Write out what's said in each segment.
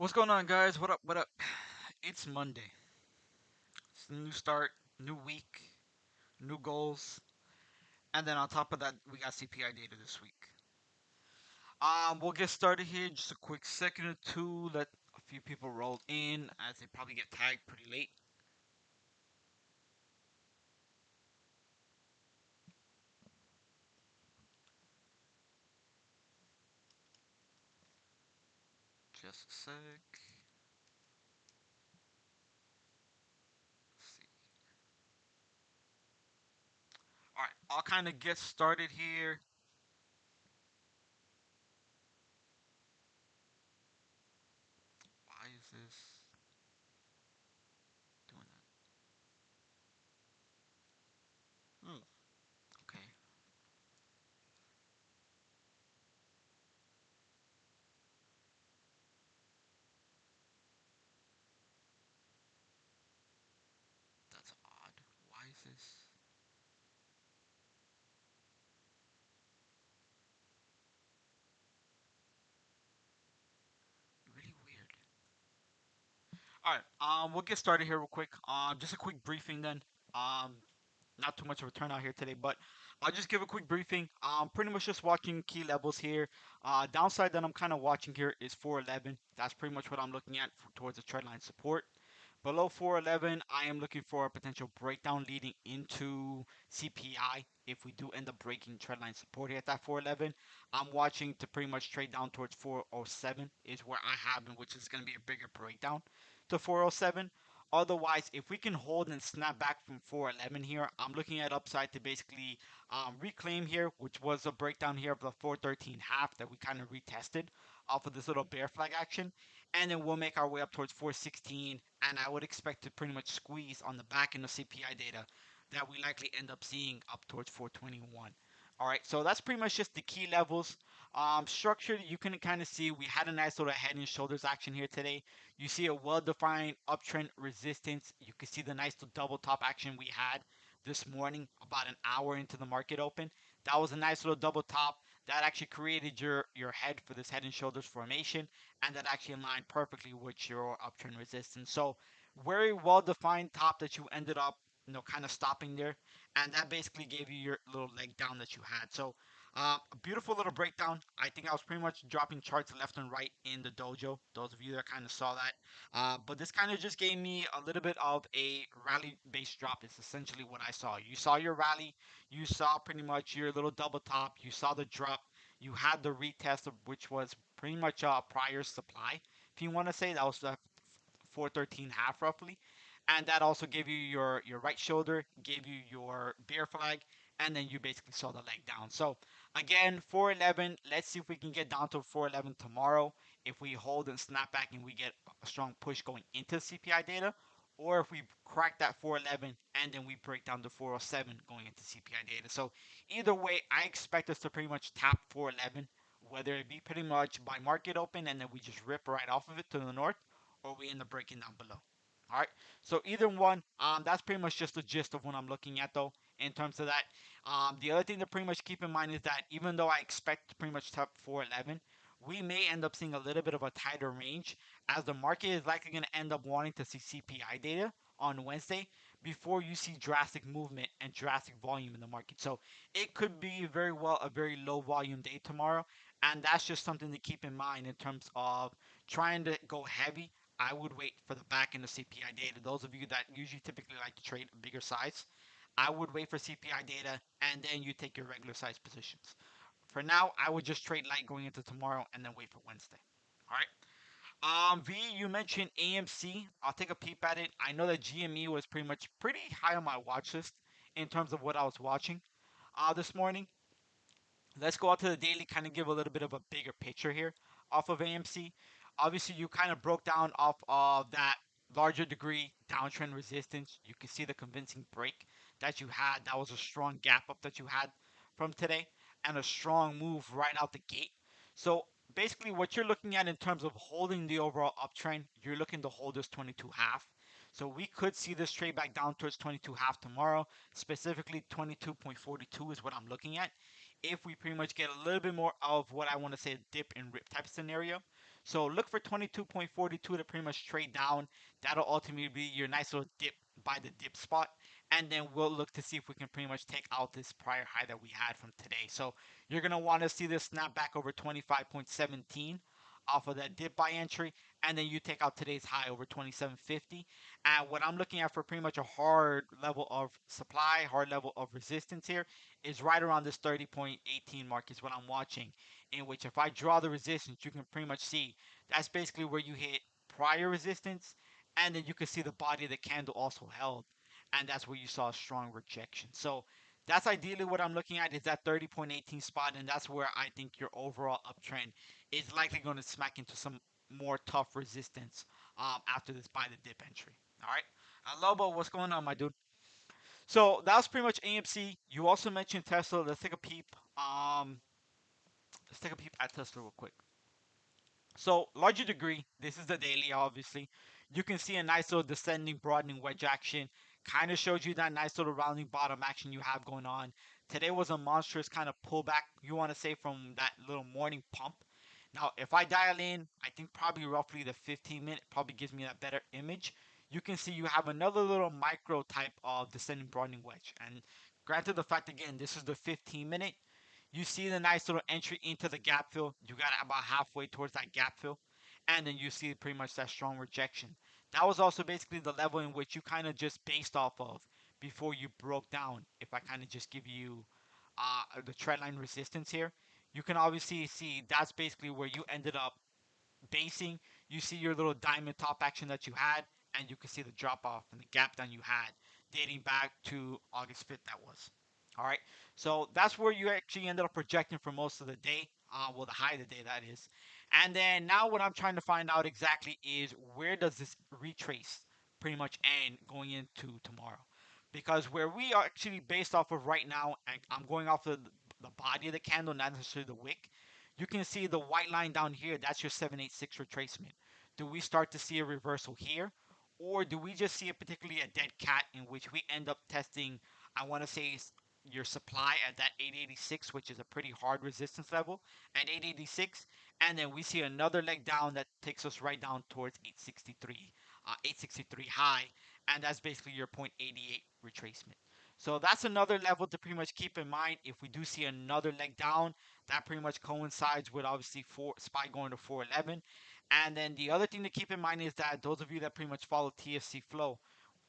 What's going on, guys? What up? What up? It's Monday. It's a new start, new week, new goals, and then on top of that, we got CPI data this week. We'll get started here. Just a quick second or two. Let a few people roll in as they probably get tagged pretty late. Just a sec. Let's see. All right, I'll kind of get started here. Why is this doing that? Okay, that's odd. Why is this really weird? All right, we'll get started here real quick. Just a quick briefing then. Um, not too much of a turnout here today, but I'll just give a quick briefing. Pretty much just watching key levels here. Downside that I'm kind of watching here is 411. That's pretty much what I'm looking at towards the trendline support. Below 411, I am looking for a potential breakdown leading into CPI. If we do end up breaking trendline support here at that 411, I'm watching to pretty much trade down towards 407 is where I have been, which is going to be a bigger breakdown to 407. Otherwise, if we can hold and snap back from 411 here, I'm looking at upside to basically reclaim here, which was a breakdown here of the 413 half that we kind of retested off of this little bear flag action. And then we'll make our way up towards 416. And I would expect to pretty much squeeze on the back end of CPI data that we likely end up seeing up towards 421. All right, so that's pretty much just the key levels. Structure, you can kind of see we had a nice little head and shoulders action here today. You see a well-defined uptrend resistance. You can see the nice double top action we had this morning about an hour into the market open. That was a nice little double top that actually created your head for this head and shoulders formation, and that actually aligned perfectly with your uptrend resistance. So very well-defined top that you ended up kind of stopping there, and that basically gave you your little leg down that you had. So a beautiful little breakdown. I think I was pretty much dropping charts left and right in the dojo. Those of you that kind of saw that. But this kind of just gave me a little bit of a rally-based drop. It's essentially what I saw. You saw your rally. You saw pretty much your little double top. You saw the drop. You had the retest, of which was pretty much a prior supply. If you want to say that was the 413 half roughly, and that also gave you your right shoulder, gave you your bear flag, and then you basically saw the leg down. So again, 411. Let's see if we can get down to 411 tomorrow. If we hold and snap back and we get a strong push going into CPI data, or if we crack that 411 and then we break down to 407 going into CPI data. So either way, I expect us to pretty much tap 411, whether it be pretty much by market open and then we just rip right off of it to the north, or we end up breaking down below. All right. So either one, that's pretty much just the gist of what I'm looking at, though. In terms of that, the other thing to pretty much keep in mind is that even though I expect to pretty much top 411, we may end up seeing a little bit of a tighter range as the market is likely going to end up wanting to see CPI data on Wednesday before you see drastic movement and drastic volume in the market. So it could be very well a very low volume day tomorrow, and that's just something to keep in mind in terms of trying to go heavy. I would wait for the back end of CPI data. Those of you that usually typically like to trade a bigger size, I would wait for CPI data and then you take your regular size positions. For now, I would just trade light going into tomorrow and then wait for Wednesday. All right. V, you mentioned AMC. I'll take a peep at it. I know that GME was pretty much pretty high on my watch list in terms of what I was watching this morning. Let's go out to the daily, kind of give a little bit of a bigger picture here off of AMC. Obviously, you kind of broke down off of that larger degree downtrend resistance. You can see the convincing break that you had. That was a strong gap up that you had from today and a strong move right out the gate. So basically, what you're looking at in terms of holding the overall uptrend, you're looking to hold this 22 half. So we could see this trade back down towards 22 half tomorrow. Specifically, 22.42 is what I'm looking at if we pretty much get a little bit more of what I want to say a dip and rip type of scenario. So look for 22.42 to pretty much trade down. That'll ultimately be your nice little dip by the dip spot. And then we'll look to see if we can pretty much take out this prior high that we had from today. So you're going to want to see this snap back over 25.17 off of that dip by entry, and then you take out today's high over 27.50. And what I'm looking at for pretty much a hard level of supply, hard level of resistance here is right around this 30.18 mark is what I'm watching. In which if I draw the resistance, you can pretty much see that's basically where you hit prior resistance, and then you can see the body of the candle also held, and that's where you saw a strong rejection. So that's ideally what I'm looking at is that 30.18 spot, and that's where I think your overall uptrend is likely going to smack into some more tough resistance after this buy the dip entry. All right, Lobo, what's going on, my dude? So that was pretty much AMC. You also mentioned Tesla. Let's take a peep. Let's take a peep at Tesla real quick. So, larger degree, this is the daily, obviously. You can see a nice little descending, broadening wedge action. Kind of shows you that nice little rounding bottom action you have going on. Today was a monstrous kind of pullback, you want to say, from that little morning pump. Now, if I dial in, I think probably roughly the 15-minute probably gives me that better image. You can see you have another little micro type of descending, broadening wedge. And granted, the fact again, this is the 15-minute. You see the nice little entry into the gap fill. You got it about halfway towards that gap fill. And then you see pretty much that strong rejection. That was also basically the level in which you kind of just based off of before you broke down. If I kind of just give you the trendline resistance here, you can obviously see that's basically where you ended up basing. You see your little diamond top action that you had, and you can see the drop off and the gap down you had dating back to August 5th, that was. All right, so that's where you actually ended up projecting for most of the day. Well, the high of the day, that is. And then now what I'm trying to find out exactly is where does this retrace pretty much end going into tomorrow? Because where we are actually based off of right now, and I'm going off of the body of the candle, not necessarily the wick. You can see the white line down here. That's your 786 retracement. Do we start to see a reversal here? Or do we just see a particularly a dead cat in which we end up testing, I want to say, your supply at that 886, which is a pretty hard resistance level at 886. And then we see another leg down that takes us right down towards 863 high. And that's basically your point 88 retracement. So that's another level to pretty much keep in mind. If we do see another leg down, that pretty much coincides with obviously SPY going to 411. And then the other thing to keep in mind is that those of you that pretty much follow TFC flow,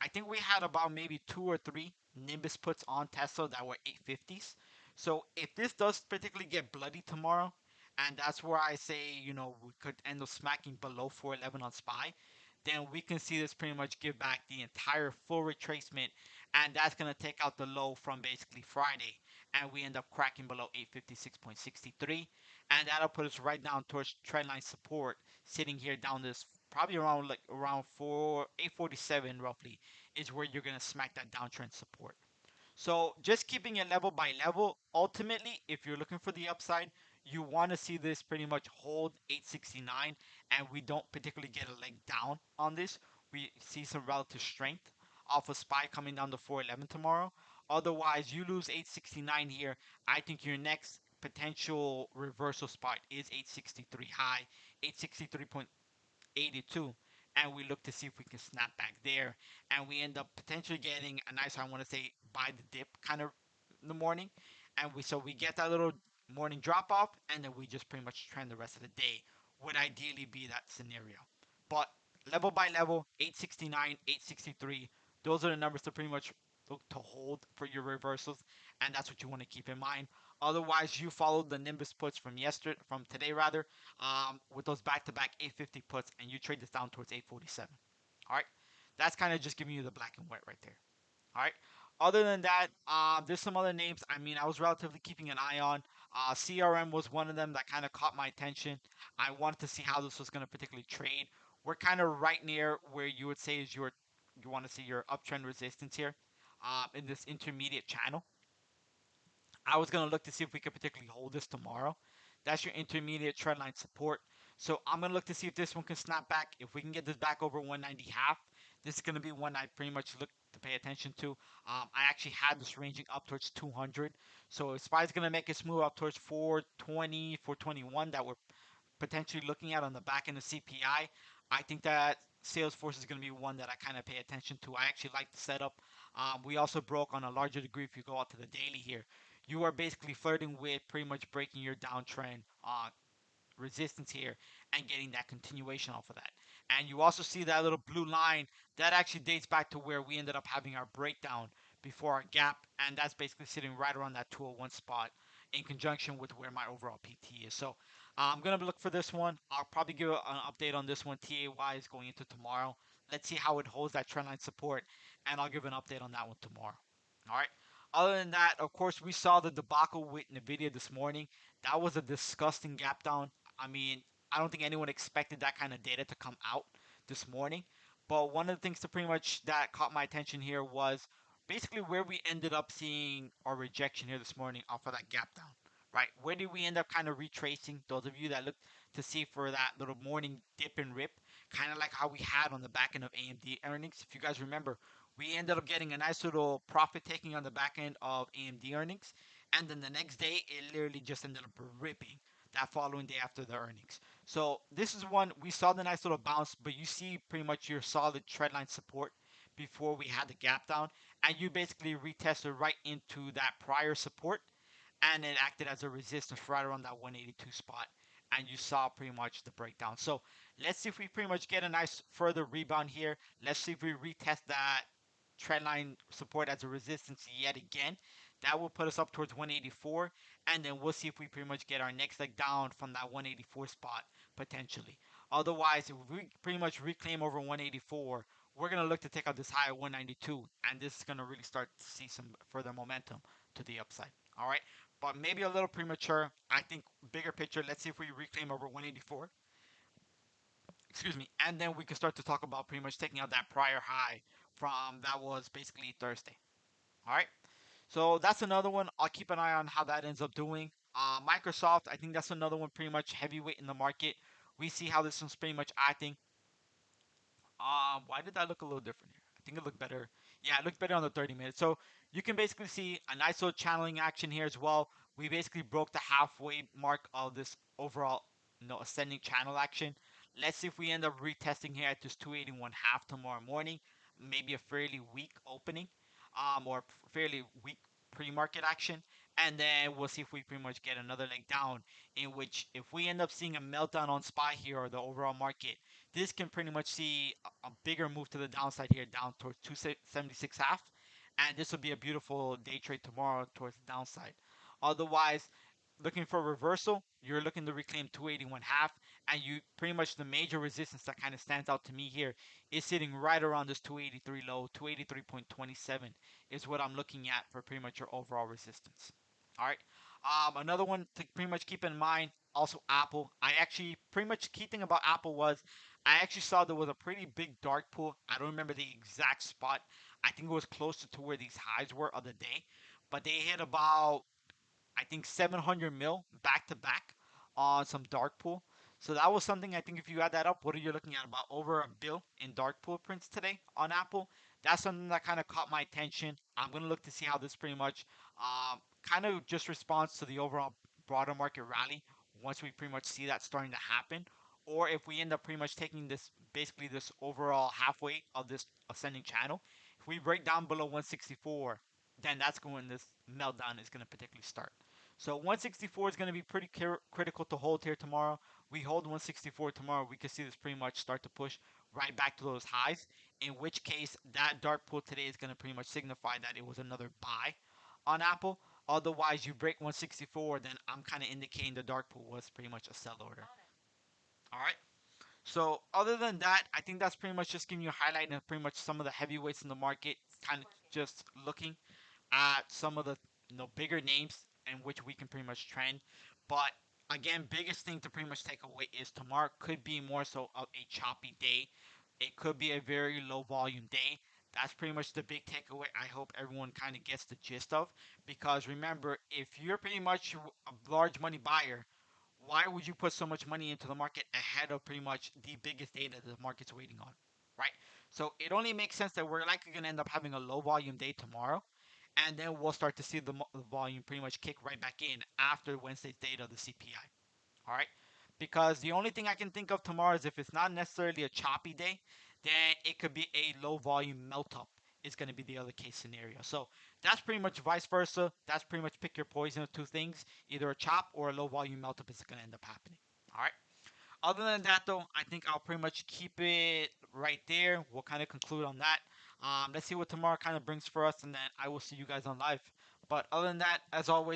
I think we had about maybe two or three Nimbus puts on Tesla that were 850s. So if this does particularly get bloody tomorrow, and that's where I say, we could end up smacking below 411 on SPY, then we can see this pretty much give back the entire full retracement, and that's going to take out the low from basically Friday, and we end up cracking below 856.63, and that'll put us right down towards trendline support, sitting here down this probably around like around 847 roughly is where you're going to smack that downtrend support. So just keeping it level by level, ultimately, if you're looking for the upside, you want to see this pretty much hold 869, and we don't particularly get a leg down on this. We see some relative strength off of SPY coming down to 411 tomorrow. Otherwise, you lose 869 here. I think your next potential reversal spot is 863 high, 863.82, and we look to see if we can snap back there, and we end up potentially getting a nice, I want to say, buy the dip kind of in the morning, and we get that little morning drop off, and then we just pretty much trend the rest of the day. Would ideally be that scenario, but level by level, 869, 863, those are the numbers to pretty much look to hold for your reversals, and that's what you want to keep in mind. Otherwise, you follow the Nimbus puts from today rather, with those back-to-back 850 puts, and you trade this down towards 847. All right, that's kind of just giving you the black and white right there. All right. Other than that, there's some other names. I mean, I was relatively keeping an eye on. CRM was one of them that kind of caught my attention. I wanted to see how this was going to particularly trade. We're kind of right near where you would say is you want to see your uptrend resistance here, in this intermediate channel. I was going to look to see if we could particularly hold this tomorrow. That's your intermediate trendline support. So I'm going to look to see if this one can snap back. If we can get this back over 190 half, this is going to be one I pretty much look to pay attention to. I actually had this ranging up towards 200. So if SPY's going to make its move up towards 420, 421, that would potentially looking at on the back end of CPI, I think that Salesforce is going to be one that I kind of pay attention to. I actually like the setup. We also broke on a larger degree if you go out to the daily here. You are basically flirting with pretty much breaking your downtrend resistance here and getting that continuation off of that. And you also see that little blue line that actually dates back to where we ended up having our breakdown before our gap, and that's basically sitting right around that 201 spot in conjunction with where my overall PT is. So I'm gonna look for this one. I'll probably give an update on this one. TAY is going into tomorrow. Let's see how it holds that trendline support, and I'll give an update on that one tomorrow. All right. Other than that, of course, we saw the debacle with Nvidia this morning. That was a disgusting gap down. I mean, I don't think anyone expected that kind of data to come out this morning. But one of the things that pretty much that caught my attention here was basically where we ended up seeing our rejection here this morning off of that gap down, right? Where did we end up kind of retracing? Those of you that looked to see for that little morning dip and rip, kind of like how we had on the back end of AMD earnings. If you guys remember, we ended up getting a nice little profit taking on the back end of AMD earnings. And then the next day, it literally just ended up ripping that following day after the earnings. So this is one we saw the nice little bounce, but you see pretty much your solid trendline support before we had the gap down, and you basically retested right into that prior support, and it acted as a resistance right around that 182 spot, and you saw pretty much the breakdown. So let's see if we pretty much get a nice further rebound here. Let's see if we retest that trendline support as a resistance yet again. That will put us up towards 184, and then we'll see if we pretty much get our next leg down from that 184 spot potentially. Otherwise, if we pretty much reclaim over 184, we're gonna look to take out this high at 192, and this is gonna really start to see some further momentum to the upside. All right, but maybe a little premature. I think bigger picture. Let's see if we reclaim over 184. Excuse me, and then we can start to talk about pretty much taking out that prior high from that was basically Thursday. All right. So that's another one. I'll keep an eye on how that ends up doing. Microsoft, I think that's another one pretty much heavyweight in the market. We see how this one's pretty much acting. Why did that look a little different here? I think it looked better. Yeah, it looked better on the 30 minutes. So you can basically see a nice little channeling action here as well. We basically broke the halfway mark of this overall, ascending channel action. Let's see if we end up retesting here at this 281 half tomorrow morning. Maybe a fairly weak opening, or fairly weak pre-market action, and then we'll see if we pretty much get another leg down. In which, if we end up seeing a meltdown on SPY here or the overall market, this can pretty much see a bigger move to the downside here, down towards 276 half, and this will be a beautiful day trade tomorrow towards the downside. Otherwise, looking for a reversal, you're looking to reclaim 281 half, and you pretty much the major resistance that kind of stands out to me here is sitting right around this 283 low. 283.27 is what I'm looking at for pretty much your overall resistance. All right. Another one to pretty much keep in mind, also Apple. I actually pretty much key thing about Apple was I actually saw there was a pretty big dark pool. I don't remember the exact spot. I think it was closer to where these highs were of the day, but they hit about I think 700 mil back to back on some dark pool. So that was something I think if you add that up, what are you looking at? About over a bill in dark pool prints today on Apple. That's something that kind of caught my attention. I'm gonna look to see how this pretty much kind of just responds to the overall broader market rally once we pretty much see that starting to happen, or if we end up pretty much taking this basically this overall halfway of this ascending channel. If we break down below 164, then that's when this meltdown is going to particularly start. So 164 is going to be pretty critical to hold here tomorrow. We hold 164 tomorrow, we can see this pretty much start to push right back to those highs. In which case, that dark pool today is going to pretty much signify that it was another buy on Apple. Otherwise, you break 164, then I'm kind of indicating the dark pool was pretty much a sell order. All right. So other than that, I think that's pretty much just giving you a highlight of pretty much some of the heavyweights in the market, kind of just looking at some of the bigger names in which we can pretty much trend. But again, biggest thing to pretty much take away is tomorrow could be more so of a choppy day. It could be a very low volume day. That's pretty much the big takeaway. I hope everyone kind of gets the gist of, because remember, if you're pretty much a large money buyer, why would you put so much money into the market ahead of pretty much the biggest data the market's waiting on, right? So it only makes sense that we're likely going to end up having a low volume day tomorrow, and then we'll start to see the volume pretty much kick right back in after Wednesday's data of the CPI. All right. because the only thing I can think of tomorrow is if it's not necessarily a choppy day, then it could be a low volume melt up. Is going to be the other case scenario. So that's pretty much vice versa. That's pretty much pick your poison of two things. Either a chop or a low volume melt up is going to end up happening. All right. Other than that, though, I think I'll pretty much keep it right there. We'll kind of conclude on that. Let's see what tomorrow kind of brings for us, and then I will see you guys on live. But other than that, as always,